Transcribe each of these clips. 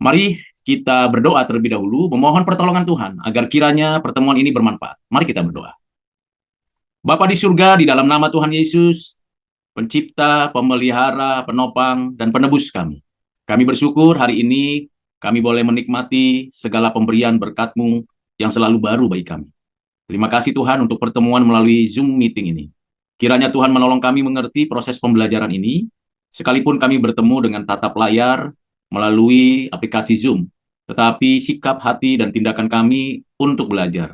Mari kita berdoa terlebih dahulu, memohon pertolongan Tuhan, agar kiranya pertemuan ini bermanfaat. Mari kita berdoa. Bapa di surga, di dalam nama Tuhan Yesus, pencipta, pemelihara, penopang, dan penebus kami. Kami bersyukur hari ini kami boleh menikmati segala pemberian berkat-Mu yang selalu baru bagi kami. Terima kasih Tuhan untuk pertemuan melalui Zoom meeting ini. Kiranya Tuhan menolong kami mengerti proses pembelajaran ini, sekalipun kami bertemu dengan tatap layar melalui aplikasi Zoom, tetapi sikap hati dan tindakan kami untuk belajar,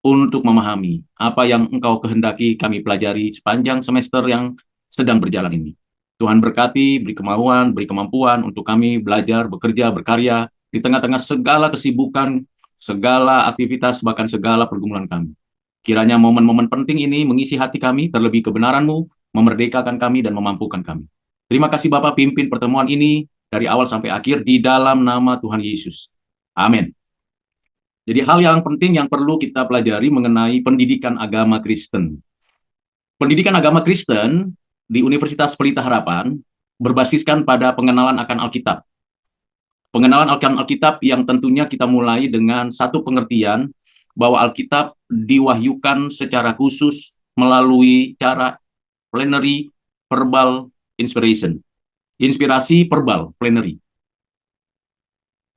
untuk memahami apa yang Engkau kehendaki kami pelajari sepanjang semester yang sedang berjalan ini. Tuhan berkati, beri kemauan, beri kemampuan untuk kami belajar, bekerja, berkarya di tengah-tengah segala kesibukan, segala aktivitas, bahkan segala pergumulan kami. Kiranya momen-momen penting ini mengisi hati kami, terlebih kebenaran-Mu, memerdekakan kami dan memampukan kami. Terima kasih Bapak pimpin pertemuan ini dari awal sampai akhir di dalam nama Tuhan Yesus. Amin. Jadi hal yang penting yang perlu kita pelajari mengenai pendidikan agama Kristen. Pendidikan agama Kristen di Universitas Pelita Harapan berbasiskan pada pengenalan akan Alkitab. Pengenalan akan Alkitab yang tentunya kita mulai dengan satu pengertian bahwa Alkitab diwahyukan secara khusus melalui cara plenary verbal inspiration. Inspirasi verbal plenary.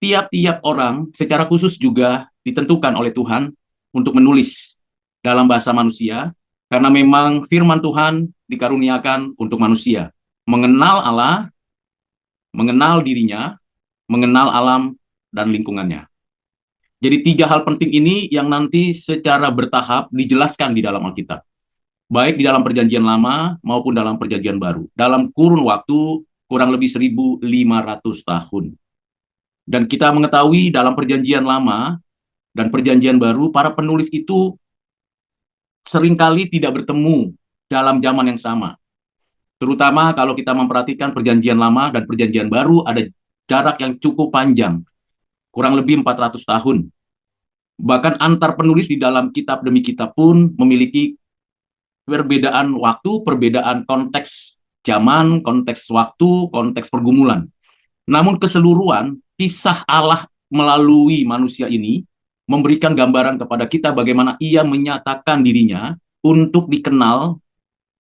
Tiap-tiap orang secara khusus juga ditentukan oleh Tuhan untuk menulis dalam bahasa manusia, karena memang firman Tuhan dikaruniakan untuk manusia, mengenal Allah, mengenal dirinya, mengenal alam dan lingkungannya. Jadi tiga hal penting ini yang nanti secara bertahap dijelaskan di dalam Alkitab, baik di dalam Perjanjian Lama maupun dalam Perjanjian Baru, dalam kurun waktu kurang lebih 1.500 tahun. Dan kita mengetahui dalam Perjanjian Lama dan Perjanjian Baru, para penulis itu seringkali tidak bertemu dalam zaman yang sama. Terutama kalau kita memperhatikan Perjanjian Lama dan Perjanjian Baru, ada jarak yang cukup panjang, kurang lebih 400 tahun. Bahkan antar penulis di dalam kitab demi kitab pun memiliki perbedaan waktu, perbedaan konteks zaman, konteks waktu, konteks pergumulan. Namun keseluruhan kisah Allah melalui manusia ini memberikan gambaran kepada kita bagaimana ia menyatakan dirinya untuk dikenal,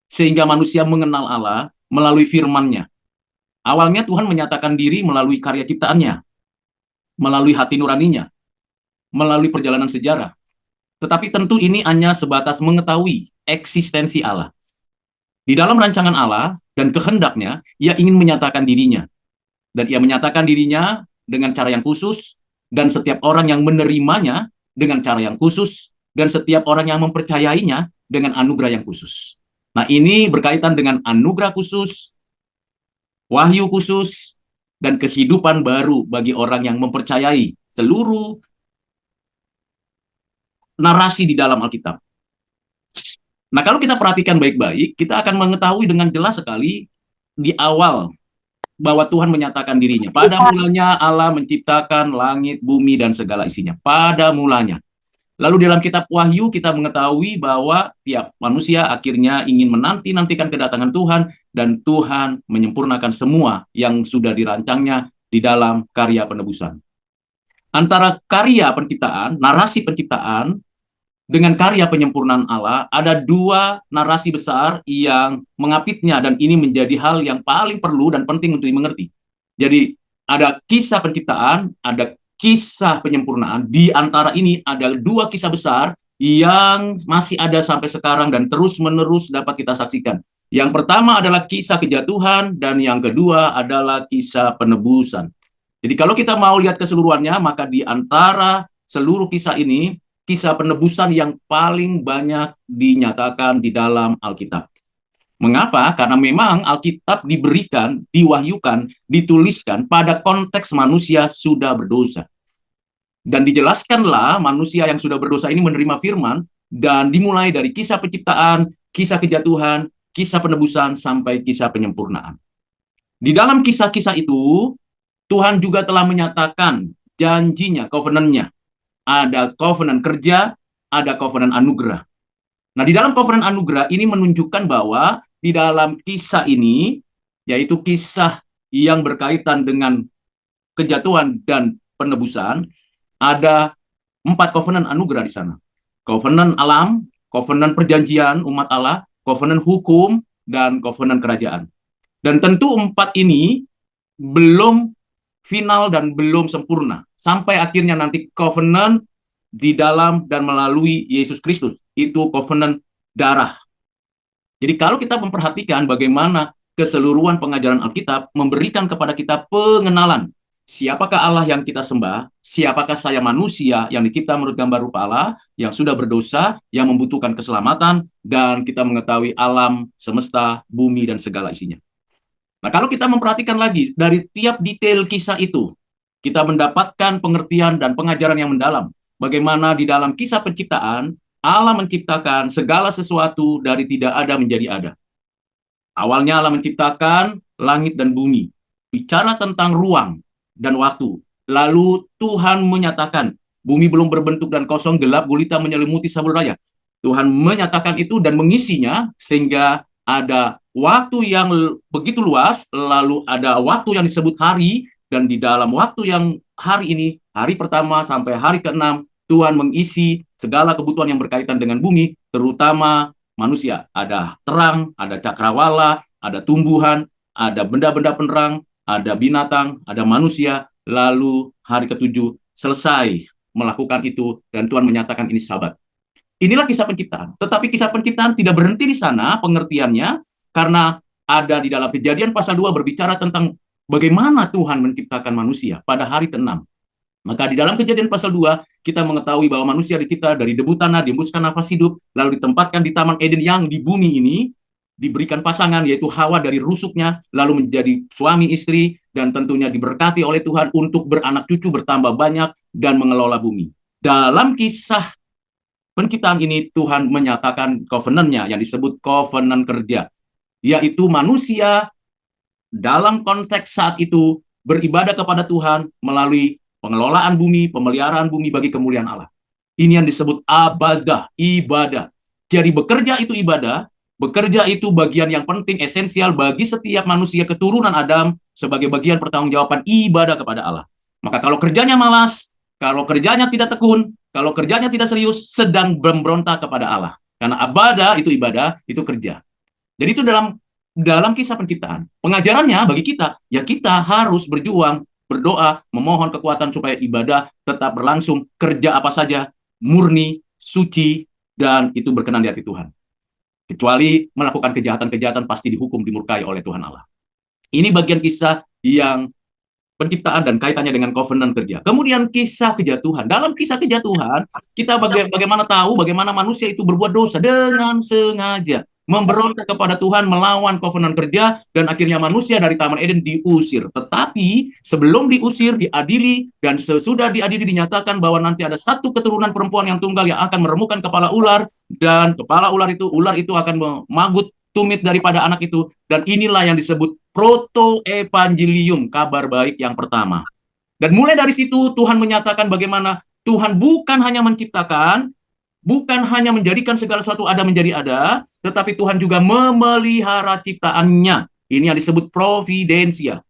sehingga manusia mengenal Allah melalui firman-Nya. Awalnya Tuhan menyatakan diri melalui karya ciptaannya, melalui hati nuraninya, melalui perjalanan sejarah. Tetapi tentu ini hanya sebatas mengetahui eksistensi Allah. Di dalam rancangan Allah dan kehendaknya, ia ingin menyatakan dirinya. Dan ia menyatakan dirinya dengan cara yang khusus, dan setiap orang yang menerimanya dengan cara yang khusus, dan setiap orang yang mempercayainya dengan anugerah yang khusus. Nah, ini berkaitan dengan anugerah khusus, wahyu khusus, dan kehidupan baru bagi orang yang mempercayai seluruh narasi di dalam Alkitab. Nah, kalau kita perhatikan baik-baik, kita akan mengetahui dengan jelas sekali di awal bahwa Tuhan menyatakan dirinya. Pada mulanya Allah menciptakan langit, bumi, dan segala isinya. Pada mulanya. Lalu dalam kitab Wahyu kita mengetahui bahwa tiap manusia akhirnya ingin menanti-nantikan kedatangan Tuhan, dan Tuhan menyempurnakan semua yang sudah dirancangnya di dalam karya penebusan. Antara karya penciptaan, narasi penciptaan, dengan karya penyempurnaan Allah, ada dua narasi besar yang mengapitnya, dan ini menjadi hal yang paling perlu dan penting untuk dimengerti. Jadi, ada kisah penciptaan, ada kisah penyempurnaan. Di antara ini ada dua kisah besar yang masih ada sampai sekarang dan terus-menerus dapat kita saksikan. Yang pertama adalah kisah kejatuhan, dan yang kedua adalah kisah penebusan. Jadi kalau kita mau lihat keseluruhannya, maka di antara seluruh kisah ini, kisah penebusan yang paling banyak dinyatakan di dalam Alkitab. Mengapa? Karena memang Alkitab diberikan, diwahyukan, dituliskan pada konteks manusia sudah berdosa. Dan dijelaskanlah manusia yang sudah berdosa ini menerima firman, dan dimulai dari kisah penciptaan, kisah kejatuhan, kisah penebusan, sampai kisah penyempurnaan. Di dalam kisah-kisah itu, Tuhan juga telah menyatakan janjinya, covenant-nya. Ada covenant kerja, ada covenant anugerah. Nah, di dalam covenant anugerah ini menunjukkan bahwa di dalam kisah ini, yaitu kisah yang berkaitan dengan kejatuhan dan penebusan, ada 4 covenant anugerah di sana. Covenant alam, covenant perjanjian umat Allah, covenant hukum, dan covenant kerajaan. Dan tentu 4 ini belum final dan belum sempurna. Sampai akhirnya nanti covenant di dalam dan melalui Yesus Kristus. Itu covenant darah. Jadi kalau kita memperhatikan bagaimana keseluruhan pengajaran Alkitab memberikan kepada kita pengenalan siapakah Allah yang kita sembah, siapakah saya manusia yang dicipta menurut gambar rupa Allah, yang sudah berdosa, yang membutuhkan keselamatan, dan kita mengetahui alam, semesta, bumi, dan segala isinya. Nah, kalau kita memperhatikan lagi dari tiap detail kisah itu, kita mendapatkan pengertian dan pengajaran yang mendalam. Bagaimana di dalam kisah penciptaan, Allah menciptakan segala sesuatu dari tidak ada menjadi ada. Awalnya Allah menciptakan langit dan bumi. Bicara tentang ruang dan waktu. Lalu Tuhan menyatakan, bumi belum berbentuk dan kosong, gelap gulita menyelimuti samudera raya. Tuhan menyatakan itu dan mengisinya sehingga ada waktu yang begitu luas, lalu ada waktu yang disebut hari, dan di dalam waktu yang hari ini, hari pertama sampai hari ke-6, Tuhan mengisi segala kebutuhan yang berkaitan dengan bumi, terutama manusia. Ada terang, ada cakrawala, ada tumbuhan, ada benda-benda penerang, ada binatang, ada manusia, lalu hari ke-7 selesai melakukan itu, dan Tuhan menyatakan ini Sabat. Inilah kisah penciptaan. Tetapi kisah penciptaan tidak berhenti di sana pengertiannya, karena ada di dalam Kejadian pasal 2 berbicara tentang bagaimana Tuhan menciptakan manusia pada hari ke-6. Maka di dalam Kejadian pasal 2, kita mengetahui bahwa manusia dicipta dari debu tanah, dihembuskan nafas hidup, lalu ditempatkan di Taman Eden yang di bumi ini, diberikan pasangan, yaitu Hawa dari rusuknya, lalu menjadi suami istri, dan tentunya diberkati oleh Tuhan untuk beranak cucu bertambah banyak dan mengelola bumi. Dalam kisah penciptaan ini, Tuhan menyatakan covenant-nya yang disebut covenant kerja, yaitu manusia dalam konteks saat itu beribadah kepada Tuhan melalui pengelolaan bumi, pemeliharaan bumi bagi kemuliaan Allah. Ini yang disebut abadah, ibadah. Jadi bekerja itu ibadah, bekerja itu bagian yang penting, esensial bagi setiap manusia keturunan Adam sebagai bagian pertanggungjawaban ibadah kepada Allah. Maka kalau kerjanya malas, kalau kerjanya tidak tekun, kalau kerjanya tidak serius, sedang memberontak kepada Allah. Karena abadah itu ibadah, itu kerja. Jadi itu dalam kisah penciptaan. Pengajarannya bagi kita, ya kita harus berjuang, berdoa, memohon kekuatan supaya ibadah tetap berlangsung, kerja apa saja, murni, suci, dan itu berkenan di hati Tuhan. Kecuali melakukan kejahatan-kejahatan pasti dihukum, dimurkai oleh Tuhan Allah. Ini bagian kisah yang penciptaan dan kaitannya dengan covenant kerja. Kemudian kisah kejatuhan. Dalam kisah kejatuhan, kita bagaimana tahu bagaimana manusia itu berbuat dosa dengan sengaja, memberontak kepada Tuhan, melawan covenant kerja, dan akhirnya manusia dari Taman Eden diusir. Tetapi sebelum diusir, diadili, dan sesudah diadili dinyatakan bahwa nanti ada satu keturunan perempuan yang tunggal yang akan meremukkan kepala ular, dan kepala ular itu akan memagut tumit daripada anak itu, dan inilah yang disebut proto-evangelium, kabar baik yang pertama. Dan mulai dari situ Tuhan menyatakan bagaimana Tuhan bukan hanya menciptakan, bukan hanya menjadikan segala sesuatu ada menjadi ada, tetapi Tuhan juga memelihara ciptaannya. Ini yang disebut providensia.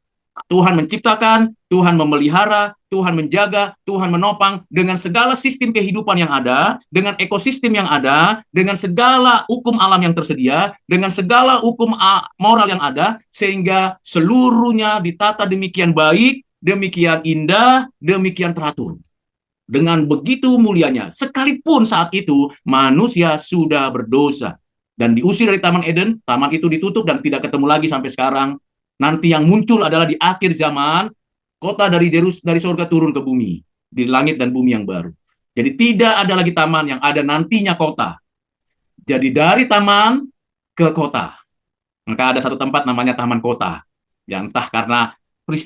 Tuhan menciptakan, Tuhan memelihara, Tuhan menjaga, Tuhan menopang dengan segala sistem kehidupan yang ada, dengan ekosistem yang ada, dengan segala hukum alam yang tersedia, dengan segala hukum moral yang ada, sehingga seluruhnya ditata demikian baik, demikian indah, demikian teratur. Dengan begitu mulianya, sekalipun saat itu manusia sudah berdosa dan diusir dari Taman Eden, taman itu ditutup dan tidak ketemu lagi sampai sekarang. Nanti yang muncul adalah di akhir zaman, kota dari surga turun ke bumi, di langit dan bumi yang baru. Jadi tidak ada lagi taman, yang ada nantinya kota. Jadi dari taman ke kota. Maka ada satu tempat namanya Taman Kota. Ya, entah karena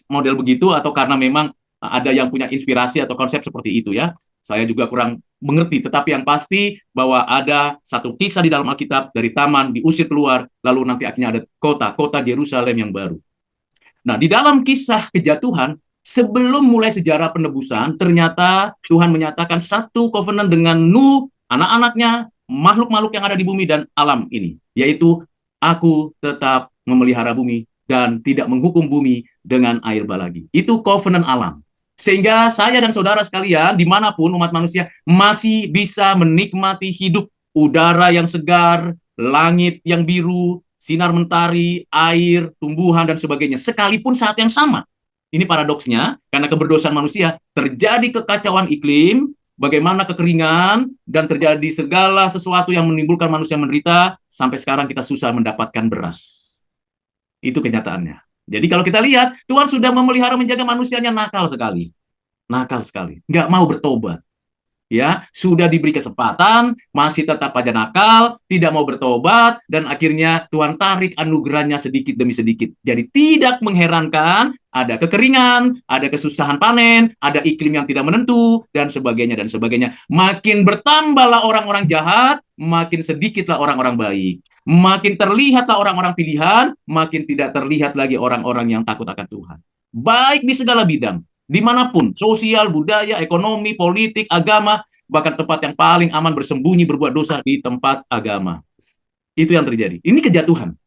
model begitu atau karena memang ada yang punya inspirasi atau konsep seperti itu ya. Saya juga kurang mengerti, tetapi yang pasti bahwa ada satu kisah di dalam Alkitab dari taman diusir keluar, lalu nanti akhirnya ada kota Yerusalem yang baru. Nah, di dalam kisah kejatuhan, sebelum mulai sejarah penebusan, ternyata Tuhan menyatakan satu covenant dengan Nuh, anak-anaknya, makhluk-makhluk yang ada di bumi dan alam ini, yaitu aku tetap memelihara bumi dan tidak menghukum bumi dengan air bah lagi. Itu covenant alam. Sehingga saya dan saudara sekalian, dimanapun umat manusia, masih bisa menikmati hidup, udara yang segar, langit yang biru, sinar mentari, air, tumbuhan, dan sebagainya. Sekalipun saat yang sama. Ini paradoksnya, karena keberdosaan manusia, terjadi kekacauan iklim, bagaimana kekeringan, dan terjadi segala sesuatu yang menimbulkan manusia menderita, sampai sekarang kita susah mendapatkan beras. Itu kenyataannya. Jadi kalau kita lihat, Tuhan sudah memelihara menjaga manusianya nakal sekali. Nakal sekali. Nggak mau bertobat. Ya, sudah diberi kesempatan, masih tetap aja nakal, tidak mau bertobat, dan akhirnya Tuhan tarik anugerahnya sedikit demi sedikit. Jadi tidak mengherankan, ada kekeringan, ada kesusahan panen, ada iklim yang tidak menentu, dan sebagainya, dan sebagainya. Makin bertambahlah orang-orang jahat, makin sedikitlah orang-orang baik. Makin terlihatlah orang-orang pilihan, makin tidak terlihat lagi orang-orang yang takut akan Tuhan. Baik di segala bidang. Dimanapun, sosial, budaya, ekonomi, politik, agama, bahkan tempat yang paling aman bersembunyi berbuat dosa di tempat agama. Itu yang terjadi. Ini kejatuhan.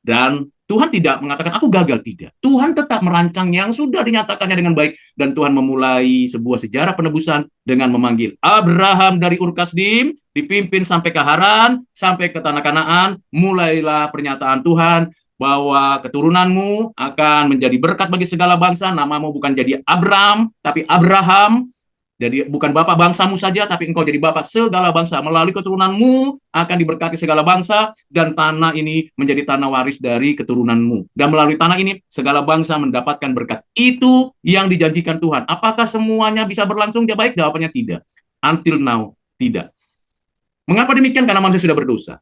Dan Tuhan tidak mengatakan, aku gagal, tidak. Tuhan tetap merancang yang sudah dinyatakannya dengan baik. Dan Tuhan memulai sebuah sejarah penebusan dengan memanggil Abraham dari Ur Kasdim, dipimpin sampai ke Haran, sampai ke Tanah Kanaan. Mulailah pernyataan Tuhan, bahwa keturunanmu akan menjadi berkat bagi segala bangsa. Namamu bukan jadi Abram, tapi Abraham. Jadi bukan bapak bangsamu saja, tapi engkau jadi bapak segala bangsa. Melalui keturunanmu akan diberkati segala bangsa, dan tanah ini menjadi tanah waris dari keturunanmu. Dan melalui tanah ini, segala bangsa mendapatkan berkat. Itu yang dijanjikan Tuhan. Apakah semuanya bisa berlangsung? Dia baik, jawabannya tidak. Until now, tidak. Mengapa demikian? Karena manusia sudah berdosa.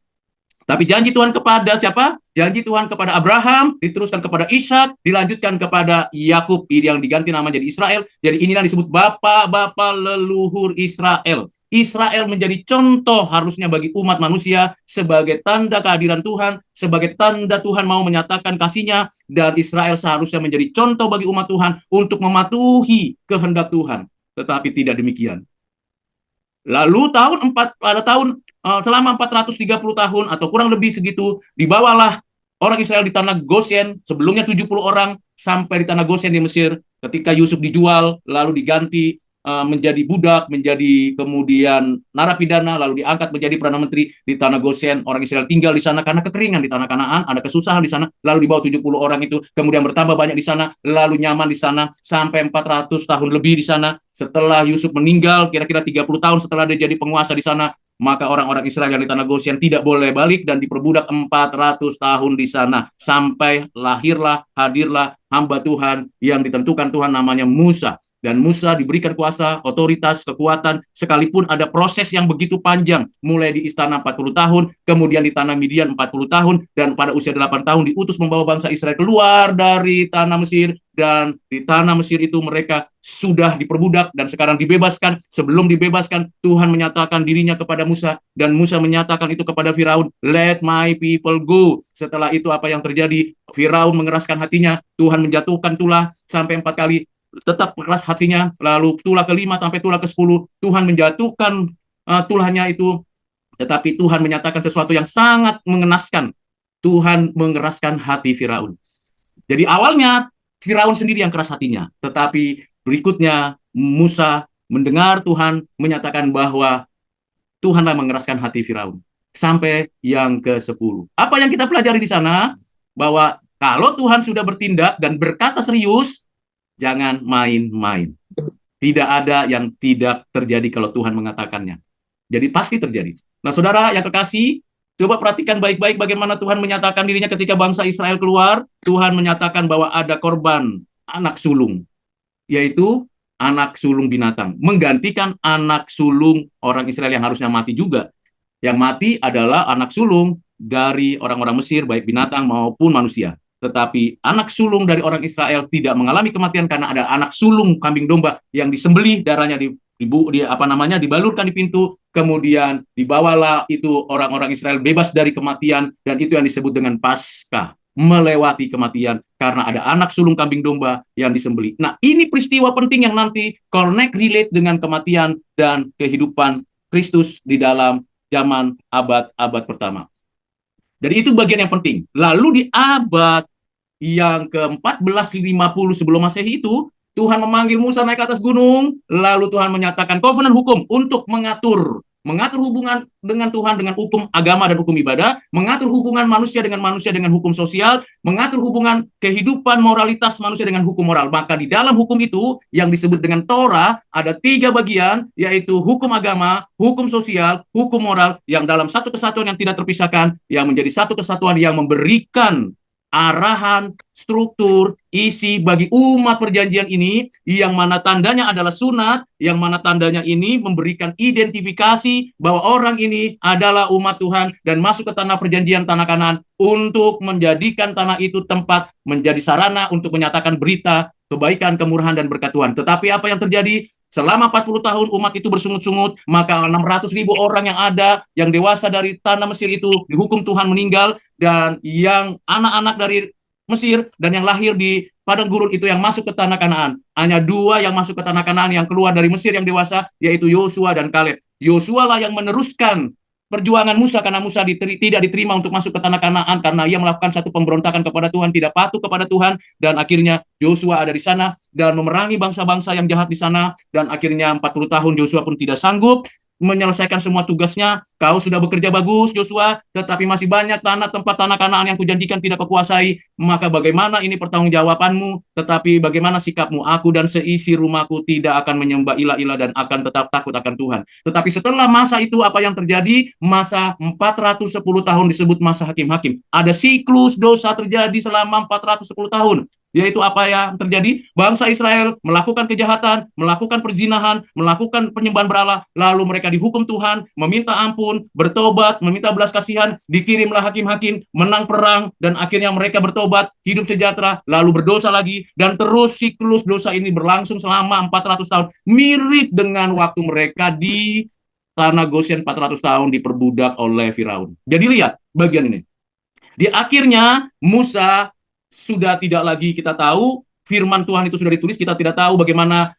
Tapi janji Tuhan kepada siapa? Janji Tuhan kepada Abraham, diteruskan kepada Ishak, dilanjutkan kepada Yakub yang diganti nama jadi Israel. Jadi inilah disebut bapak-bapak leluhur Israel. Israel menjadi contoh harusnya bagi umat manusia sebagai tanda kehadiran Tuhan, sebagai tanda Tuhan mau menyatakan kasih-Nya, dan Israel seharusnya menjadi contoh bagi umat Tuhan untuk mematuhi kehendak Tuhan. Tetapi tidak demikian. Lalu selama 430 tahun atau kurang lebih segitu, dibawalah orang Israel di tanah Goshen, sebelumnya 70 orang, sampai di tanah Goshen di Mesir, ketika Yusuf dijual, lalu diganti menjadi budak, menjadi kemudian narapidana, lalu diangkat menjadi Perdana Menteri di tanah Goshen. Orang Israel tinggal di sana karena kekeringan di tanah Kanaan, ada kesusahan di sana, lalu dibawa 70 orang itu, kemudian bertambah banyak di sana, lalu nyaman di sana, sampai 400 tahun lebih di sana. Setelah Yusuf meninggal, kira-kira 30 tahun setelah dia jadi penguasa di sana, maka orang-orang Israel yang di tanah Goshen tidak boleh balik dan diperbudak 400 tahun di sana. Sampai lahirlah, hadirlah hamba Tuhan yang ditentukan Tuhan, namanya Musa. Dan Musa diberikan kuasa, otoritas, kekuatan, sekalipun ada proses yang begitu panjang, mulai di istana 40 tahun, kemudian di tanah Midian 40 tahun, dan pada usia 8 tahun diutus membawa bangsa Israel keluar dari tanah Mesir, dan di tanah Mesir itu mereka sudah diperbudak dan sekarang dibebaskan. Sebelum dibebaskan, Tuhan menyatakan dirinya kepada Musa, dan Musa menyatakan itu kepada Firaun, let my people go. Setelah itu apa yang terjadi? Firaun mengeraskan hatinya, Tuhan menjatuhkan tulah sampai 4 kali, tetap keras hatinya. Lalu tulah ke-5 sampai tulah ke-10, Tuhan menjatuhkan tulahnya itu, tetapi Tuhan menyatakan sesuatu yang sangat mengenaskan. Tuhan mengeraskan hati Firaun. Jadi awalnya Firaun sendiri yang keras hatinya, tetapi berikutnya Musa mendengar Tuhan menyatakan bahwa Tuhanlah mengeraskan hati Firaun. Sampai yang ke-10. Apa yang kita pelajari di sana? Bahwa kalau Tuhan sudah bertindak dan berkata serius, jangan main-main. Tidak ada yang tidak terjadi kalau Tuhan mengatakannya. Jadi pasti terjadi. Nah, saudara yang kekasih, coba perhatikan baik-baik bagaimana Tuhan menyatakan dirinya ketika bangsa Israel keluar. Tuhan menyatakan bahwa ada korban anak sulung, yaitu anak sulung binatang, menggantikan anak sulung orang Israel yang harusnya mati juga. Yang mati adalah anak sulung dari orang-orang Mesir, baik binatang maupun manusia. Tetapi anak sulung dari orang Israel tidak mengalami kematian karena ada anak sulung kambing domba yang disembelih, darahnya dibalurkan di pintu, kemudian dibawalah itu orang-orang Israel bebas dari kematian, dan itu yang disebut dengan Paskah, melewati kematian karena ada anak sulung kambing domba yang disembelih. Nah, ini peristiwa penting yang nanti connect relate dengan kematian dan kehidupan Kristus di dalam zaman abad-abad pertama. Jadi itu bagian yang penting. Lalu di abad yang ke-1450 sebelum Masehi itu, Tuhan memanggil Musa naik ke atas gunung, lalu Tuhan menyatakan covenant hukum untuk mengatur hubungan dengan Tuhan dengan hukum agama dan hukum ibadah, mengatur hubungan manusia dengan hukum sosial, mengatur hubungan kehidupan moralitas manusia dengan hukum moral. Maka di dalam hukum itu yang disebut dengan Torah ada 3 bagian, yaitu hukum agama, hukum sosial, hukum moral, yang dalam satu kesatuan yang tidak terpisahkan, yang menjadi satu kesatuan yang memberikan arahan, struktur, isi bagi umat perjanjian ini, yang mana tandanya adalah sunat, yang mana tandanya ini memberikan identifikasi bahwa orang ini adalah umat Tuhan dan masuk ke tanah perjanjian, tanah Kanaan, untuk menjadikan tanah itu tempat menjadi sarana untuk menyatakan berita kebaikan, kemurahan, dan berkat Tuhan. Tetapi apa yang terjadi? Selama 40 tahun umat itu bersungut-sungut, maka 600.000 orang yang ada, yang dewasa dari tanah Mesir itu dihukum Tuhan meninggal, dan yang anak-anak dari Mesir dan yang lahir di padang gurun itu yang masuk ke tanah Kanaan. Hanya 2 yang masuk ke tanah Kanaan yang keluar dari Mesir yang dewasa, yaitu Yosua dan Kaleb. Yosua lah yang meneruskan perjuangan Musa, karena Musa tidak diterima untuk masuk ke tanah Kanaan karena ia melakukan satu pemberontakan kepada Tuhan, tidak patuh kepada Tuhan, dan akhirnya Yosua ada di sana dan memerangi bangsa-bangsa yang jahat di sana, dan akhirnya 40 tahun Yosua pun tidak sanggup menyelesaikan semua tugasnya. Kau sudah bekerja bagus, Yosua, tetapi masih banyak tempat tanah Kanaan yang kujanjikan tidak kau kuasai. Maka bagaimana ini pertanggungjawabanmu? Tetapi bagaimana sikapmu? Aku dan seisi rumahku tidak akan menyembah ilah-ilah dan akan tetap takut akan Tuhan. Tetapi setelah masa itu apa yang terjadi? Masa 410 tahun disebut masa hakim-hakim. Ada siklus dosa terjadi selama 410 tahun. Yaitu apa yang terjadi? Bangsa Israel melakukan kejahatan, melakukan perzinahan, melakukan penyembahan berhala, lalu mereka dihukum Tuhan, meminta ampun, bertobat, meminta belas kasihan, dikirimlah hakim-hakim, menang perang, dan akhirnya mereka bertobat, hidup sejahtera, lalu berdosa lagi, dan terus siklus dosa ini berlangsung selama 400 tahun. Mirip dengan waktu mereka di tanah Goshen 400 tahun diperbudak oleh Firaun. Jadi lihat bagian ini. Di akhirnya Musa sudah tidak lagi kita tahu, firman Tuhan itu sudah ditulis, kita tidak tahu bagaimana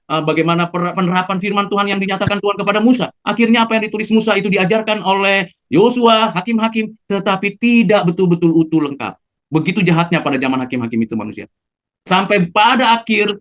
penerapan firman Tuhan yang dinyatakan Tuhan kepada Musa. Akhirnya apa yang ditulis Musa itu diajarkan oleh Yosua, hakim-hakim, tetapi tidak betul-betul utuh lengkap. Begitu jahatnya pada zaman hakim-hakim itu manusia. Sampai pada akhir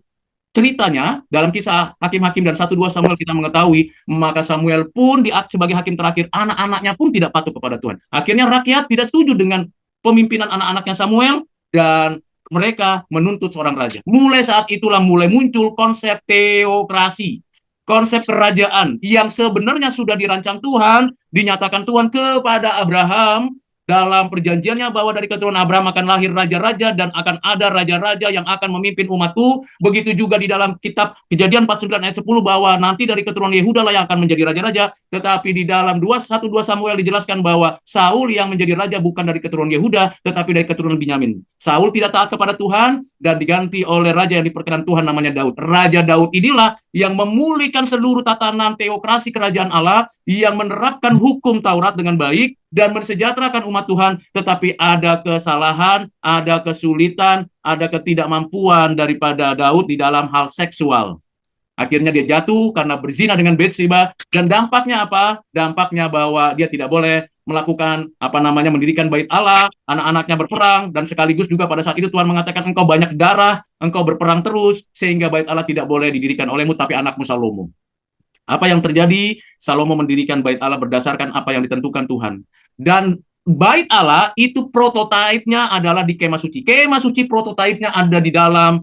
ceritanya, dalam kisah hakim-hakim dan 1-2 Samuel kita mengetahui, maka Samuel pun sebagai hakim terakhir, anak-anaknya pun tidak patuh kepada Tuhan. Akhirnya rakyat tidak setuju dengan pemimpinan anak-anaknya Samuel, dan mereka menuntut seorang raja. Mulai saat itulah mulai muncul konsep teokrasi, konsep kerajaan yang sebenarnya sudah dirancang Tuhan, dinyatakan Tuhan kepada Abraham dalam perjanjiannya bahwa dari keturunan Abraham akan lahir raja-raja dan akan ada raja-raja yang akan memimpin umatku. Begitu juga di dalam kitab Kejadian 49 ayat 10 bahwa nanti dari keturunan Yehuda lah yang akan menjadi raja-raja. Tetapi di dalam 1-2 Samuel dijelaskan bahwa Saul yang menjadi raja bukan dari keturunan Yehuda tetapi dari keturunan Binyamin. Saul tidak taat kepada Tuhan dan diganti oleh raja yang diperkenan Tuhan namanya Daud. Raja Daud inilah yang memulihkan seluruh tatanan teokrasi kerajaan Allah, yang menerapkan hukum Taurat dengan baik dan mensejahterakan umat Tuhan, tetapi ada kesalahan, ada kesulitan, ada ketidakmampuan daripada Daud di dalam hal seksual. Akhirnya dia jatuh karena berzina dengan Bathsheba, dan dampaknya apa? Dampaknya bahwa dia tidak boleh melakukan mendirikan bait Allah, anak-anaknya berperang, dan sekaligus juga pada saat itu Tuhan mengatakan engkau banyak darah, engkau berperang terus, sehingga bait Allah tidak boleh didirikan olehmu tapi anakmu Salomo. Apa yang terjadi? Salomo mendirikan bait Allah berdasarkan apa yang ditentukan Tuhan. Dan bait Allah itu prototipenya adalah di kemah suci. Kemah suci prototipenya ada di dalam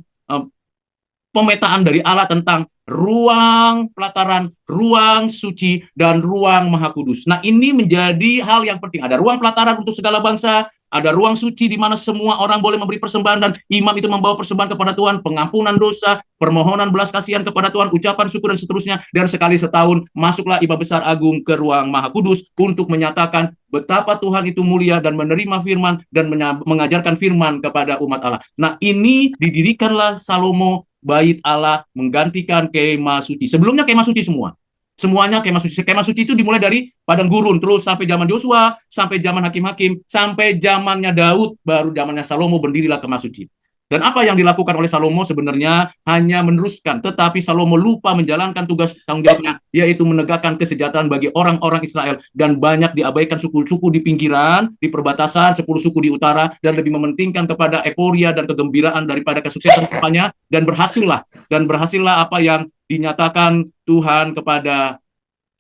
pemetaan dari Allah tentang ruang pelataran, ruang suci, dan ruang maha kudus. Nah, ini menjadi hal yang penting. Ada ruang pelataran untuk segala bangsa, ada ruang suci di mana semua orang boleh memberi persembahan dan imam itu membawa persembahan kepada Tuhan, pengampunan dosa, permohonan belas kasihan kepada Tuhan, ucapan syukur dan seterusnya. Dan sekali setahun masuklah imam besar agung ke ruang maha kudus untuk menyatakan betapa Tuhan itu mulia dan menerima firman dan mengajarkan firman kepada umat Allah. Nah, ini didirikanlah Salomo bait Allah menggantikan kemah suci. Sebelumnya kemah suci semua. Semuanya kemah suci. Kemah suci itu dimulai dari padang gurun, terus sampai zaman Yosua, sampai zaman hakim-hakim, sampai zamannya Daud, baru zamannya Salomo berdirilah kemah suci. Dan apa yang dilakukan oleh Salomo sebenarnya hanya meneruskan, tetapi Salomo lupa menjalankan tugas tanggung jawabnya, yaitu menegakkan kesejahteraan bagi orang-orang Israel. Dan banyak diabaikan suku-suku di pinggiran, di perbatasan, 10 suku di utara, dan lebih mementingkan kepada euforia dan kegembiraan daripada kesuksesan kampanye, dan berhasillah apa yang dinyatakan Tuhan kepada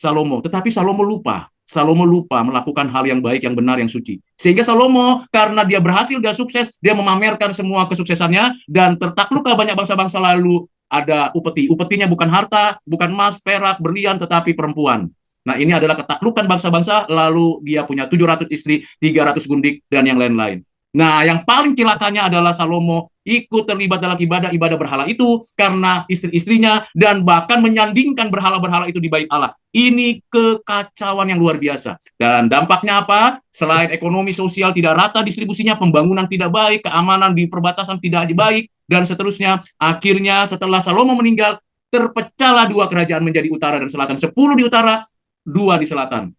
Salomo. Tetapi Salomo lupa melakukan hal yang baik, yang benar, yang suci. Sehingga Salomo, karena dia berhasil, dia sukses, dia memamerkan semua kesuksesannya, dan tertakluklah banyak bangsa-bangsa lalu. Ada upeti. Upetinya bukan harta, bukan emas, perak, berlian, tetapi perempuan. Nah, ini adalah ketaklukan bangsa-bangsa, lalu dia punya 700 istri, 300 gundik, dan yang lain-lain. Nah, yang paling celakanya adalah Salomo ikut terlibat dalam ibadah-ibadah berhala itu karena istri-istrinya, dan bahkan menyandingkan berhala-berhala itu di bait Allah. Ini kekacauan yang luar biasa. Dan dampaknya apa? Selain ekonomi sosial tidak rata distribusinya, pembangunan tidak baik, keamanan di perbatasan tidak baik, dan seterusnya. Akhirnya setelah Salomo meninggal, terpecahlah dua kerajaan menjadi utara dan selatan. 10 di utara, 2 di selatan.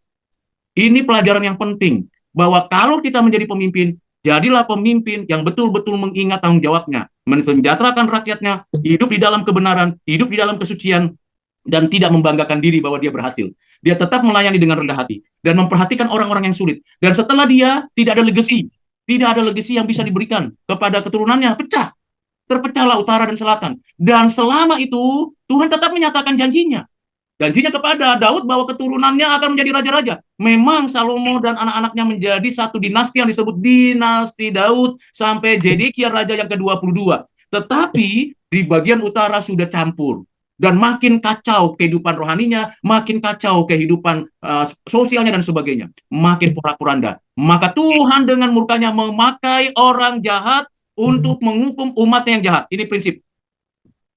Ini pelajaran yang penting, bahwa kalau kita menjadi pemimpin, jadilah pemimpin yang betul-betul mengingat tanggung jawabnya, mensejahterakan rakyatnya, hidup di dalam kebenaran, hidup di dalam kesucian, dan tidak membanggakan diri bahwa dia berhasil. Dia tetap melayani dengan rendah hati, dan memperhatikan orang-orang yang sulit. Dan setelah dia, tidak ada legasi yang bisa diberikan kepada keturunannya, terpecahlah utara dan selatan. Dan selama itu, Tuhan tetap menyatakan janjinya kepada Daud bahwa keturunannya akan menjadi raja-raja. Memang Salomo dan anak-anaknya menjadi satu dinasti yang disebut dinasti Daud sampai Zedekia raja yang ke-22. Tetapi di bagian utara sudah campur. Dan makin kacau kehidupan rohaninya, makin kacau kehidupan sosialnya dan sebagainya. Makin porak-poranda. Maka Tuhan dengan murkanya memakai orang jahat untuk menghukum umatnya yang jahat. Ini prinsip.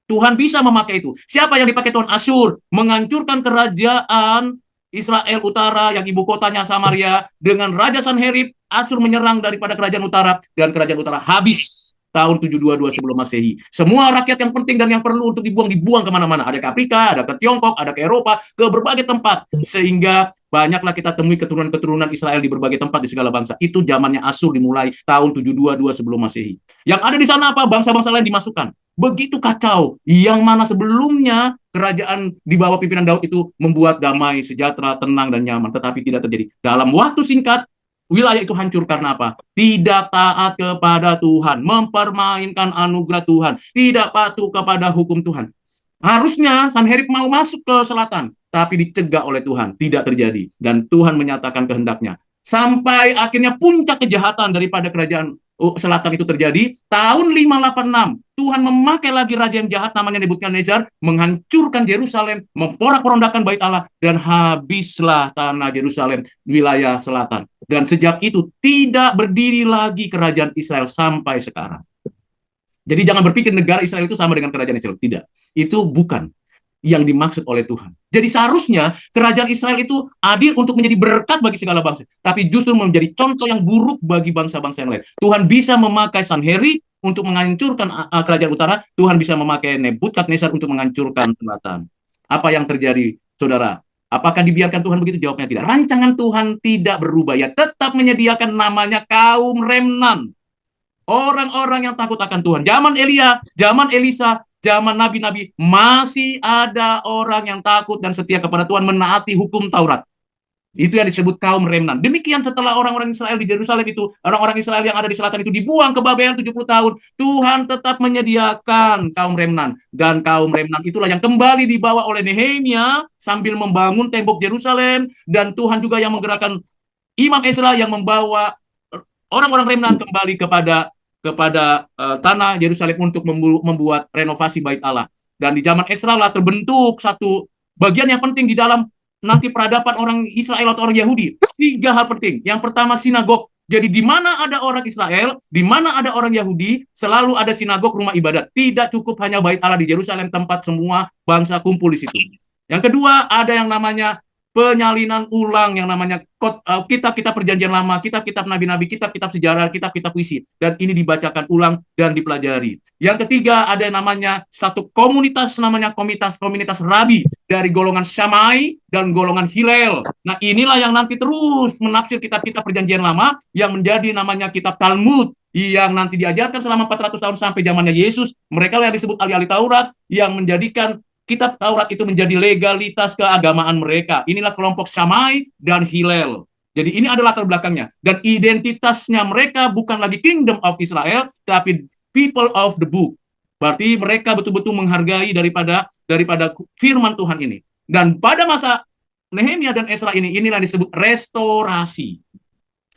Tuhan bisa memakai itu. Siapa yang dipakai Tuhan? Asyur. Menghancurkan kerajaan Israel utara yang ibu kotanya Samaria dengan Raja Sanherib. Asyur menyerang daripada kerajaan utara, dan kerajaan utara habis tahun 722 sebelum Masehi. Semua rakyat yang penting dan yang perlu untuk dibuang kemana-mana. Ada ke Afrika, ada ke Tiongkok, ada ke Eropa, ke berbagai tempat. Sehingga banyaklah kita temui keturunan-keturunan Israel di berbagai tempat di segala bangsa. Itu zamannya Asyur dimulai tahun 722 sebelum Masehi. Yang ada di sana apa? Bangsa-bangsa lain dimasukkan. Begitu kacau, yang mana sebelumnya kerajaan di bawah pimpinan Daud itu membuat damai, sejahtera, tenang, dan nyaman. Tetapi tidak terjadi. Dalam waktu singkat, wilayah itu hancur karena apa? Tidak taat kepada Tuhan, mempermainkan anugerah Tuhan, tidak patuh kepada hukum Tuhan. Harusnya Sanherib mau masuk ke selatan, tapi dicegah oleh Tuhan, tidak terjadi. Dan Tuhan menyatakan kehendaknya. Sampai akhirnya puncak kejahatan daripada kerajaan selatan itu terjadi, tahun 586, Tuhan memakai lagi raja yang jahat namanya Nebukadnezar, menghancurkan Yerusalem, memporak-porandakan bait Allah, dan habislah tanah Yerusalem, wilayah selatan. Dan sejak itu tidak berdiri lagi kerajaan Israel sampai sekarang. Jadi jangan berpikir negara Israel itu sama dengan kerajaan Israel. Tidak. Itu bukan yang dimaksud oleh Tuhan. Jadi seharusnya kerajaan Israel itu adil untuk menjadi berkat bagi segala bangsa, tapi justru menjadi contoh yang buruk bagi bangsa-bangsa yang lain. Tuhan bisa memakai Sanherib untuk menghancurkan kerajaan utara, Tuhan bisa memakai Nebukadnezar untuk menghancurkan selatan. Apa yang terjadi, saudara? Apakah dibiarkan Tuhan begitu? Jawabnya tidak. Rancangan Tuhan tidak berubah, ya tetap menyediakan namanya kaum remnan. Orang-orang yang takut akan Tuhan. Zaman Elia, zaman Elisa, zaman nabi-nabi, masih ada orang yang takut dan setia kepada Tuhan, menaati hukum Taurat. Itu yang disebut kaum remnan. Demikian setelah orang-orang Israel di Yerusalem itu, orang-orang Israel yang ada di selatan itu dibuang ke Babel 70 tahun, Tuhan tetap menyediakan kaum remnan. Dan kaum remnan itulah yang kembali dibawa oleh Nehemia sambil membangun tembok Yerusalem, dan Tuhan juga yang menggerakkan Imam Ezra yang membawa orang-orang remnan kembali kepada tanah Yerusalem untuk membuat renovasi bait Allah. Dan di zaman Ezra lah terbentuk satu bagian yang penting di dalam nanti peradaban orang Israel atau orang Yahudi. 3 hal penting. Yang pertama, sinagog. Jadi di mana ada orang Israel, di mana ada orang Yahudi, selalu ada sinagog, rumah ibadat. Tidak cukup hanya bait Allah di Yerusalem, tempat semua bangsa kumpul di situ. Yang kedua, ada yang namanya penyalinan ulang, yang namanya kitab-kitab perjanjian lama, kitab-kitab nabi-nabi, kitab-kitab sejarah, kitab-kitab puisi. Dan ini dibacakan ulang dan dipelajari. Yang ketiga, ada yang namanya satu komunitas, namanya komunitas rabi dari golongan Syamai dan golongan Hillel. Nah, inilah yang nanti terus menafsir kitab-kitab perjanjian lama yang menjadi namanya kitab Talmud, yang nanti diajarkan selama 400 tahun sampai zamannya Yesus. Mereka yang disebut ahli-ahli Taurat yang menjadikan kitab Taurat itu menjadi legalitas keagamaan mereka. Inilah kelompok Shammai dan Hillel. Jadi ini adalah latar belakangnya. Dan identitasnya mereka bukan lagi Kingdom of Israel, tapi people of the book. Berarti mereka betul-betul menghargai daripada firman Tuhan ini. Dan pada masa Nehemia dan Ezra inilah disebut restorasi.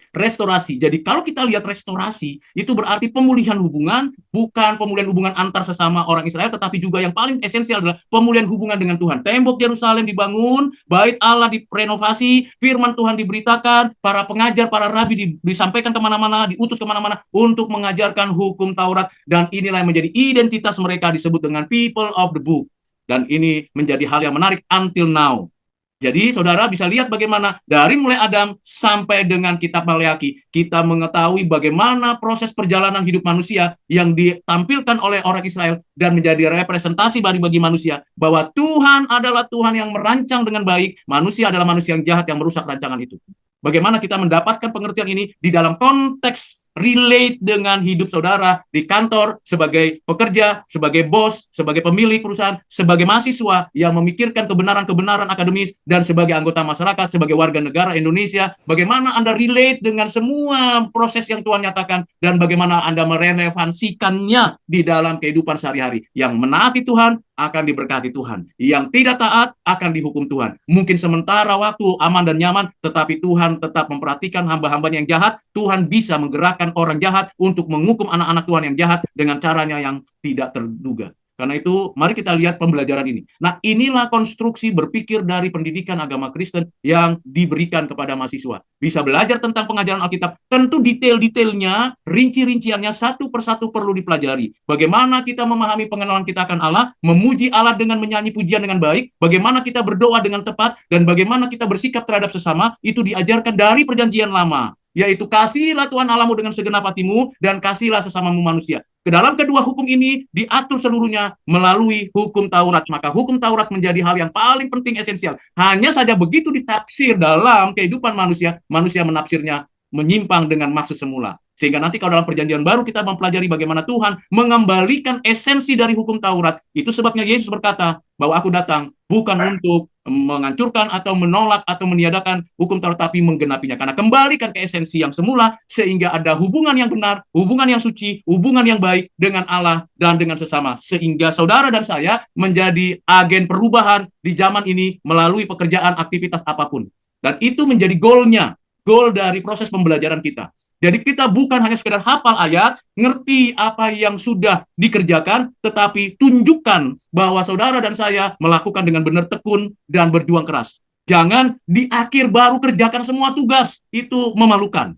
Restorasi. Jadi kalau kita lihat restorasi, itu berarti pemulihan hubungan, bukan pemulihan hubungan antar sesama orang Israel, tetapi juga yang paling esensial adalah pemulihan hubungan dengan Tuhan. Tembok Yerusalem dibangun, bait Allah direnovasi, firman Tuhan diberitakan, para pengajar, para rabi disampaikan kemana-mana, diutus kemana-mana untuk mengajarkan hukum Taurat, dan inilah yang menjadi identitas mereka disebut dengan people of the book. Dan ini menjadi hal yang menarik until now. Jadi saudara bisa lihat bagaimana dari mulai Adam sampai dengan kitab Maleakhi, kita mengetahui bagaimana proses perjalanan hidup manusia yang ditampilkan oleh orang Israel dan menjadi representasi bagi manusia, bahwa Tuhan adalah Tuhan yang merancang dengan baik, manusia adalah manusia yang jahat yang merusak rancangan itu. Bagaimana kita mendapatkan pengertian ini di dalam konteks relate dengan hidup saudara di kantor, sebagai pekerja, sebagai bos, sebagai pemilik perusahaan, sebagai mahasiswa yang memikirkan kebenaran-kebenaran akademis, dan sebagai anggota masyarakat, sebagai warga negara Indonesia. Bagaimana Anda relate dengan semua proses yang Tuhan nyatakan, dan bagaimana Anda merelevansikannya di dalam kehidupan sehari-hari. Yang menaati Tuhan akan diberkati Tuhan, yang tidak taat akan dihukum Tuhan. Mungkin sementara waktu aman dan nyaman, tetapi Tuhan tetap memperhatikan hamba-hambanya yang jahat. Tuhan bisa menggerakkan orang jahat untuk menghukum anak-anak Tuhan yang jahat dengan caranya yang tidak terduga. Karena itu, mari kita lihat pembelajaran ini. Nah, inilah konstruksi berpikir dari pendidikan agama Kristen yang diberikan kepada mahasiswa. Bisa belajar tentang pengajaran Alkitab. Tentu detail-detailnya, rinci-rinciannya satu persatu perlu dipelajari. Bagaimana kita memahami pengenalan kita akan Allah, memuji Allah dengan menyanyi pujian dengan baik, bagaimana kita berdoa dengan tepat, dan bagaimana kita bersikap terhadap sesama, itu diajarkan dari perjanjian lama. Yaitu kasihilah Tuhan Allahmu dengan segenap hatimu, dan kasihilah sesamamu manusia. Ke dalam kedua hukum ini diatur seluruhnya melalui hukum Taurat. Maka hukum Taurat menjadi hal yang paling penting, esensial. Hanya saja begitu ditafsir dalam kehidupan manusia, manusia menafsirnya menyimpang dengan maksud semula. Sehingga nanti kalau dalam perjanjian baru kita mempelajari bagaimana Tuhan mengembalikan esensi dari hukum Taurat. Itu sebabnya Yesus berkata bahwa aku datang bukan untuk menghancurkan atau menolak atau meniadakan hukum Taurat, tapi menggenapinya. Karena kembalikan ke esensi yang semula, sehingga ada hubungan yang benar, hubungan yang suci, hubungan yang baik dengan Allah dan dengan sesama. Sehingga saudara dan saya menjadi agen perubahan di zaman ini melalui pekerjaan, aktivitas apapun. Dan itu menjadi goalnya, goal dari proses pembelajaran kita. Jadi kita bukan hanya sekedar hafal ayat, ngerti apa yang sudah dikerjakan, tetapi tunjukkan bahwa saudara dan saya melakukan dengan benar, tekun, dan berjuang keras. Jangan di akhir baru kerjakan semua tugas, itu memalukan.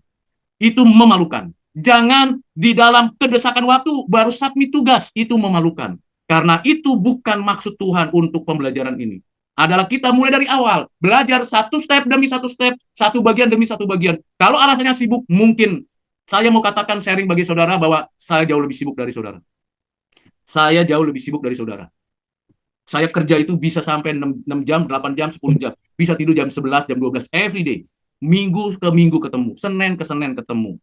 Itu memalukan. Jangan di dalam kedesakan waktu baru submit tugas, itu memalukan. Karena itu bukan maksud Tuhan untuk pembelajaran ini. Adalah kita mulai dari awal, belajar satu step demi satu step, satu bagian demi satu bagian. Kalau alasannya sibuk, mungkin saya mau katakan sharing bagi saudara bahwa saya jauh lebih sibuk dari saudara. Saya jauh lebih sibuk dari saudara. Saya kerja itu bisa sampai 6 jam, 8 jam, 10 jam. Bisa tidur jam 11, jam 12, every day. Minggu ke minggu ketemu, Senin ke Senin ketemu.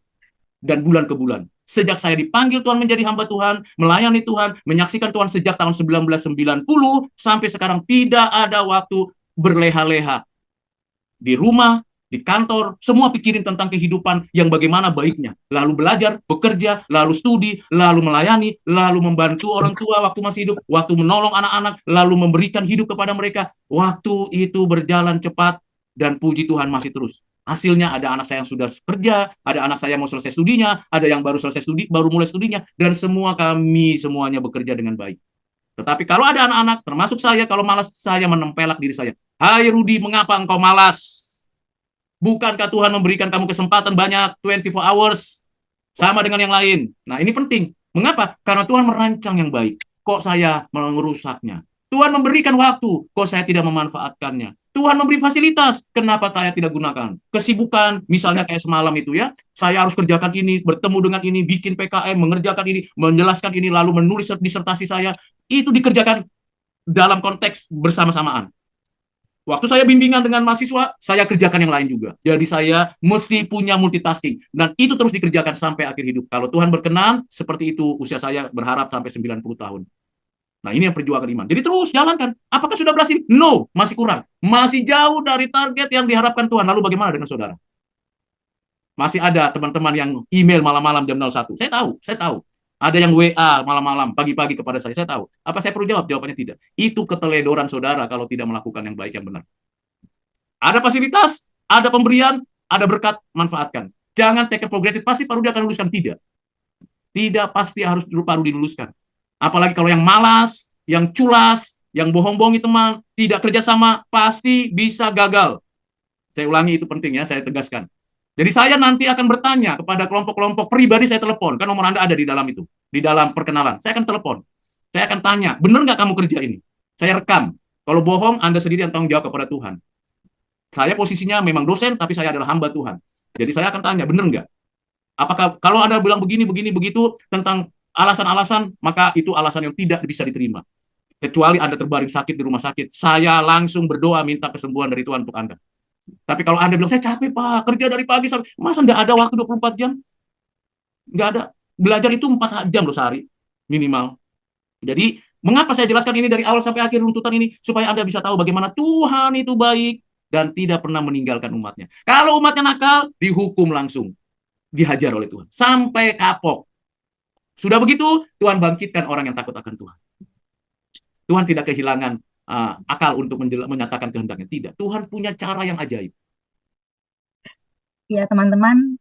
Dan bulan ke bulan. Sejak saya dipanggil Tuhan menjadi hamba Tuhan, melayani Tuhan, menyaksikan Tuhan sejak tahun 1990, sampai sekarang tidak ada waktu berleha-leha. Di rumah, di kantor, semua pikirin tentang kehidupan yang bagaimana baiknya. Lalu belajar, bekerja, lalu studi, lalu melayani, lalu membantu orang tua waktu masih hidup, waktu menolong anak-anak, lalu memberikan hidup kepada mereka. Waktu itu berjalan cepat, dan puji Tuhan masih terus. Hasilnya ada anak saya yang sudah kerja, ada anak saya yang mau selesai studinya, ada yang baru selesai studi, baru mulai studinya, dan semua kami semuanya bekerja dengan baik. Tetapi kalau ada anak-anak, termasuk saya, kalau malas, saya menempelak diri saya. Hai Rudi, mengapa engkau malas? Bukankah Tuhan memberikan kamu kesempatan banyak, 24 hours, sama dengan yang lain? Nah, ini penting. Mengapa? Karena Tuhan merancang yang baik. Kok saya merusaknya? Tuhan memberikan waktu, kok saya tidak memanfaatkannya? Tuhan memberi fasilitas, kenapa saya tidak gunakan? Kesibukan, misalnya kayak semalam itu ya, saya harus kerjakan ini, bertemu dengan ini, bikin PKM, mengerjakan ini, menjelaskan ini, lalu menulis disertasi saya, itu dikerjakan dalam konteks bersama-samaan. Waktu saya bimbingan dengan mahasiswa, saya kerjakan yang lain juga. Jadi saya mesti punya multitasking. Dan itu terus dikerjakan sampai akhir hidup. Kalau Tuhan berkenan, seperti itu usia saya berharap sampai 90 tahun. Nah, ini yang perjuangan iman. Jadi terus jalankan. Apakah sudah berhasil? No, masih kurang. Masih jauh dari target yang diharapkan Tuhan. Lalu bagaimana dengan saudara? Masih ada teman-teman yang email malam-malam jam 01. Saya tahu, saya tahu. Ada yang WA malam-malam, pagi-pagi kepada saya tahu. Apa saya perlu jawab? Jawabannya tidak. Itu keteledoran saudara kalau tidak melakukan yang baik, yang benar. Ada fasilitas, ada pemberian, ada berkat, manfaatkan. Jangan take for granted, pasti Pak Rudi akan luluskan. Tidak. Tidak pasti harus Pak Rudi luluskan. Apalagi kalau yang malas, yang culas, yang bohong-bohongi teman, tidak kerjasama, pasti bisa gagal. Saya ulangi, itu penting ya, saya tegaskan. Jadi saya nanti akan bertanya kepada kelompok-kelompok pribadi, saya telepon, kan nomor Anda ada di dalam itu, di dalam perkenalan. Saya akan telepon, saya akan tanya, benar nggak kamu kerja ini? Saya rekam. Kalau bohong, Anda sendiri yang tanggung jawab kepada Tuhan. Saya posisinya memang dosen, tapi saya adalah hamba Tuhan. Jadi saya akan tanya, benar nggak? Apakah kalau Anda bilang begini, begini, begitu tentang alasan-alasan, maka itu alasan yang tidak bisa diterima. Kecuali Anda terbaring sakit di rumah sakit, saya langsung berdoa minta kesembuhan dari Tuhan untuk Anda. Tapi kalau Anda bilang, saya capek Pak, kerja dari pagi sampai, masa nggak ada waktu 24 jam? Nggak ada. Belajar itu 4 jam loh sehari, minimal. Jadi, mengapa saya jelaskan ini dari awal sampai akhir runtutan ini? Supaya Anda bisa tahu bagaimana Tuhan itu baik dan tidak pernah meninggalkan umatnya. Kalau umatnya nakal, dihukum langsung. Dihajar oleh Tuhan. Sampai kapok. Sudah begitu, Tuhan bangkitkan orang yang takut akan Tuhan. Tuhan tidak kehilangan akal untuk menyatakan kehendaknya. Tidak. Tuhan punya cara yang ajaib. Ya, teman-teman,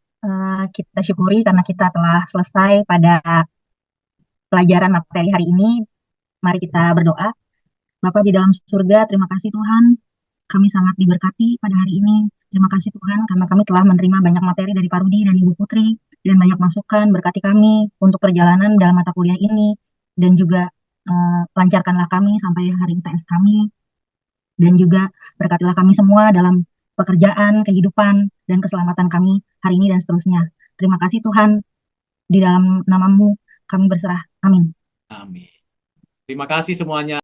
kita syukuri karena kita telah selesai pada pelajaran materi hari ini. Mari kita berdoa. Bapa di dalam surga, terima kasih Tuhan. Kami sangat diberkati pada hari ini. Terima kasih Tuhan karena kami telah menerima banyak materi dari Pak Rudi dan Ibu Putri dan banyak masukan. Berkati kami untuk perjalanan dalam mata kuliah ini dan juga lancarkanlah kami sampai hari UTS kami dan juga berkatilah kami semua dalam pekerjaan, kehidupan, dan keselamatan kami hari ini dan seterusnya. Terima kasih Tuhan, di dalam namamu kami berserah. Amin. Amin. Terima kasih semuanya.